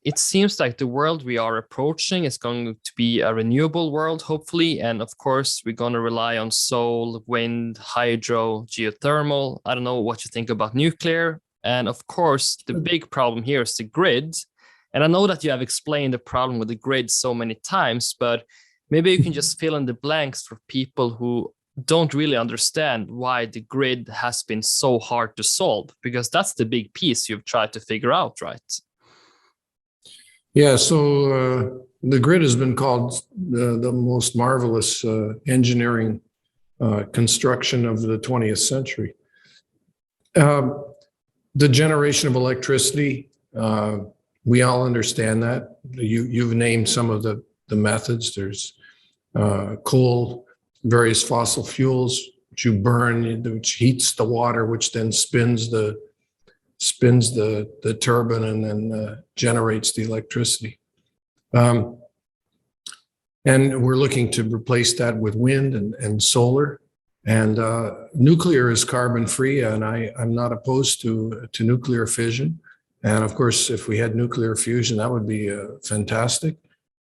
it seems like the world we are approaching is going to be a renewable world, hopefully. And of course, we're going to rely on solar, wind, hydro, geothermal. I don't know what you think about nuclear. And of course, the big problem here is the grid. And I know that you have explained the problem with the grid so many times, but maybe you can just fill in the blanks for people who don't really understand why the grid has been so hard to solve, because that's the big piece you've tried to figure out, right? Yeah, so the grid has been called the most marvelous engineering construction of the 20th century. The generation of electricity, we all understand that. You've named some of the methods. There's coal, various fossil fuels, which you burn, which heats the water, which then spins the turbine and then generates the electricity. And we're looking to replace that with wind and solar. And nuclear is carbon free, and I'm not opposed to nuclear fission. And of course, if we had nuclear fusion, that would be fantastic.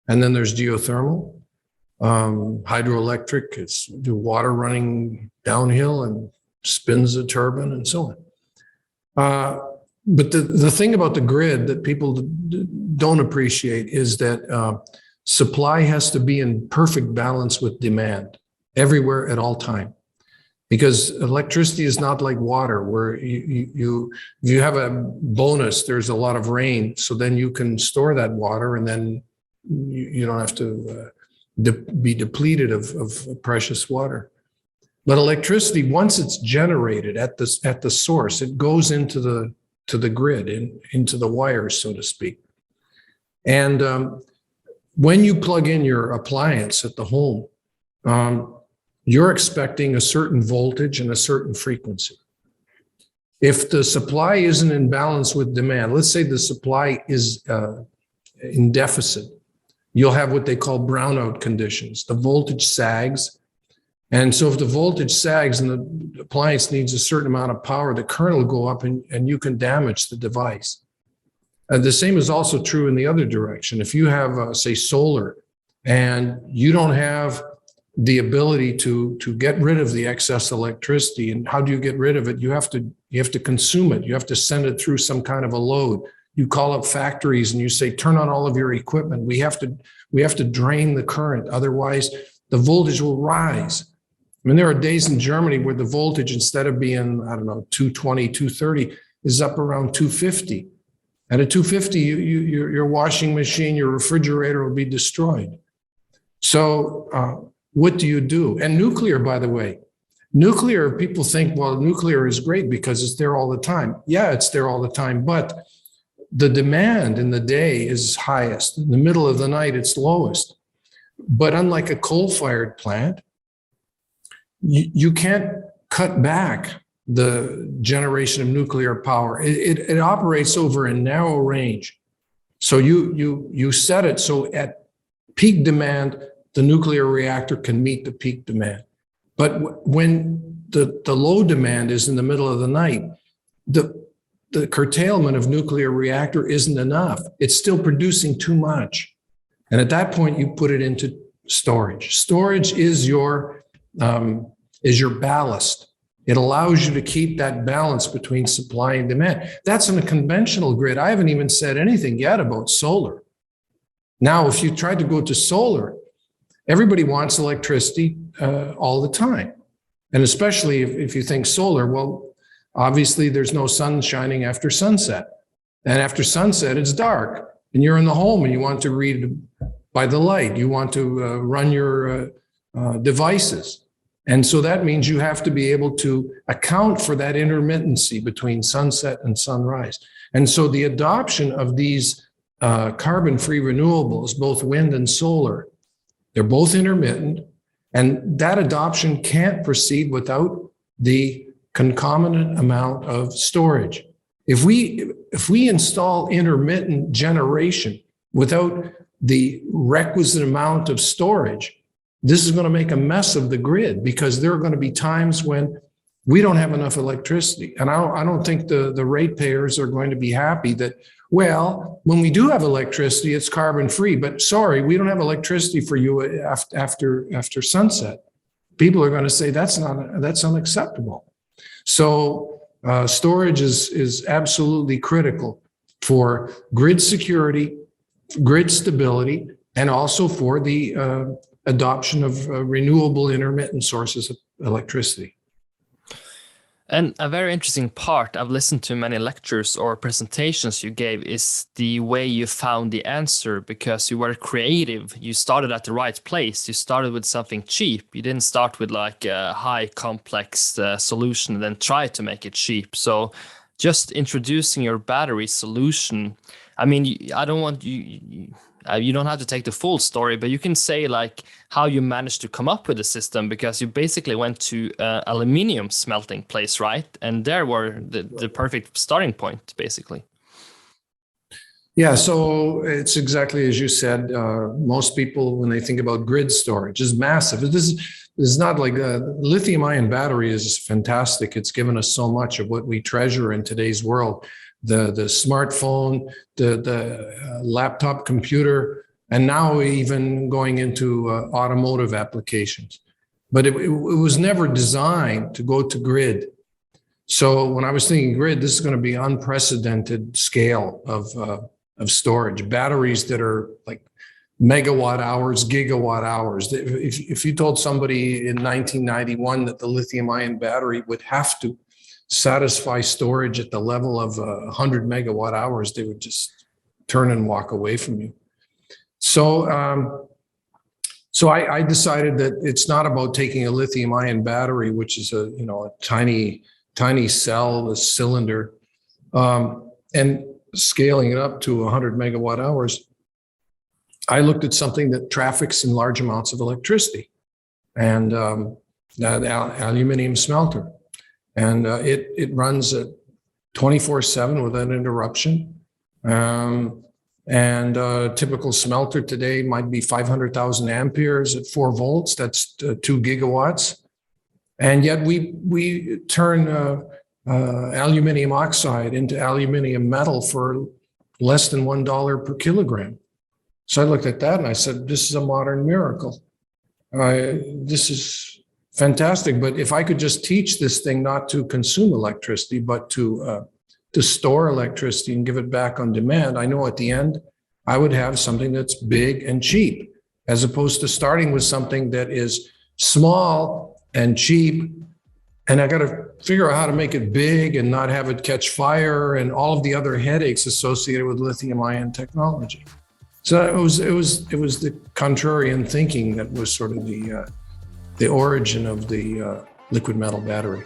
And then there's geothermal, hydroelectric. It's the water running downhill and spins the turbine and so on. But the thing about the grid that people don't appreciate is that supply has to be in perfect balance with demand everywhere at all time. Because electricity is not like water, where you have a bonus, there's a lot of rain, so then you can store that water and then you don't have to be depleted of precious water. But electricity, once it's generated at the source, it goes into the grid, into the wires, so to speak. And when you plug in your appliance at the home, you're expecting a certain voltage and a certain frequency. If the supply isn't in balance with demand, let's say the supply is in deficit, you'll have what they call brownout conditions. The voltage sags. And so if the voltage sags and the appliance needs a certain amount of power, the current will go up and you can damage the device. And the same is also true in the other direction. If you have, say, solar, and you don't have the ability to get rid of the excess electricity, and how do you get rid of it? You have to consume it. You have to send it through some kind of a load. You call up factories and you say, turn on all of your equipment. We have to drain the current. Otherwise, the voltage will rise. I mean, there are days in Germany where the voltage, instead of being, 220, 230, is up around 250. And at 250, your washing machine, your refrigerator will be destroyed. So what do you do? And nuclear, by the way, people think, well, nuclear is great because it's there all the time. Yeah, it's there all the time, but the demand in the day is highest. In the middle of the night, it's lowest. But unlike a coal-fired plant, you can't cut back the generation of nuclear power. It operates over a narrow range. So you set it so at peak demand, the nuclear reactor can meet the peak demand. But when the low demand is in the middle of the night, the curtailment of nuclear reactor isn't enough. It's still producing too much. And at that point, you put it into storage. Storage is your ballast. It allows you to keep that balance between supply and demand. That's in a conventional grid. I haven't even said anything yet about solar. Now, if you try to go to solar, everybody wants electricity all the time. And especially if you think solar, well, obviously there's no sun shining after sunset. And after sunset, it's dark. And you're in the home and you want to read by the light. You want to run your devices. And so that means you have to be able to account for that intermittency between sunset and sunrise. And so the adoption of these carbon-free renewables, both wind and solar, they're both intermittent, and that adoption can't proceed without the concomitant amount of storage. If we install intermittent generation without the requisite amount of storage, this is going to make a mess of the grid, because there are going to be times when we don't have enough electricity. And I don't think the ratepayers are going to be happy that, well, when we do have electricity, it's carbon free, but sorry, we don't have electricity for you after sunset. People are going to say that's unacceptable. So storage is absolutely critical for grid security, grid stability, and also for the adoption of renewable intermittent sources of electricity. And a very interesting part, I've listened to many lectures or presentations you gave, is the way you found the answer, because you were creative. You started at the right place. You started with something cheap. You didn't start with like a high complex solution and then try to make it cheap. So just introducing your battery solution, I mean, I don't want you don't have to take the full story, but you can say like how you managed to come up with the system, because you basically went to aluminium smelting place, right? And there were the perfect starting point, basically. Yeah, so it's exactly as you said. Most people, when they think about grid storage, is massive. This is not like lithium-ion battery is fantastic. It's given us so much of what we treasure in today's world. The smartphone, the laptop computer, and now even going into automotive applications. But it was never designed to go to grid. So when I was thinking grid, this is going to be unprecedented scale of storage. Batteries that are like megawatt hours, gigawatt hours. If you told somebody in 1991 that the lithium-ion battery would have to satisfy storage at the level of 100 megawatt hours, they would just turn and walk away from you. So I decided that it's not about taking a lithium-ion battery, which is a tiny cell, a cylinder, and scaling it up to 100 megawatt hours. I looked at something that traffics in large amounts of electricity, and that aluminum smelter. And it runs at 24/7 without interruption. And a typical smelter today might be 500,000 amperes at 4 volts. That's 2 gigawatts. And yet we turn aluminum oxide into aluminum metal for less than $1 per kilogram. So I looked at that and I said, this is a modern miracle. This is fantastic. But if I could just teach this thing not to consume electricity, but to store electricity and give it back on demand, I know at the end I would have something that's big and cheap, as opposed to starting with something that is small and cheap. And I got to figure out how to make it big and not have it catch fire and all of the other headaches associated with lithium-ion technology. So it was the contrarian thinking that was sort of the origin of the liquid metal battery.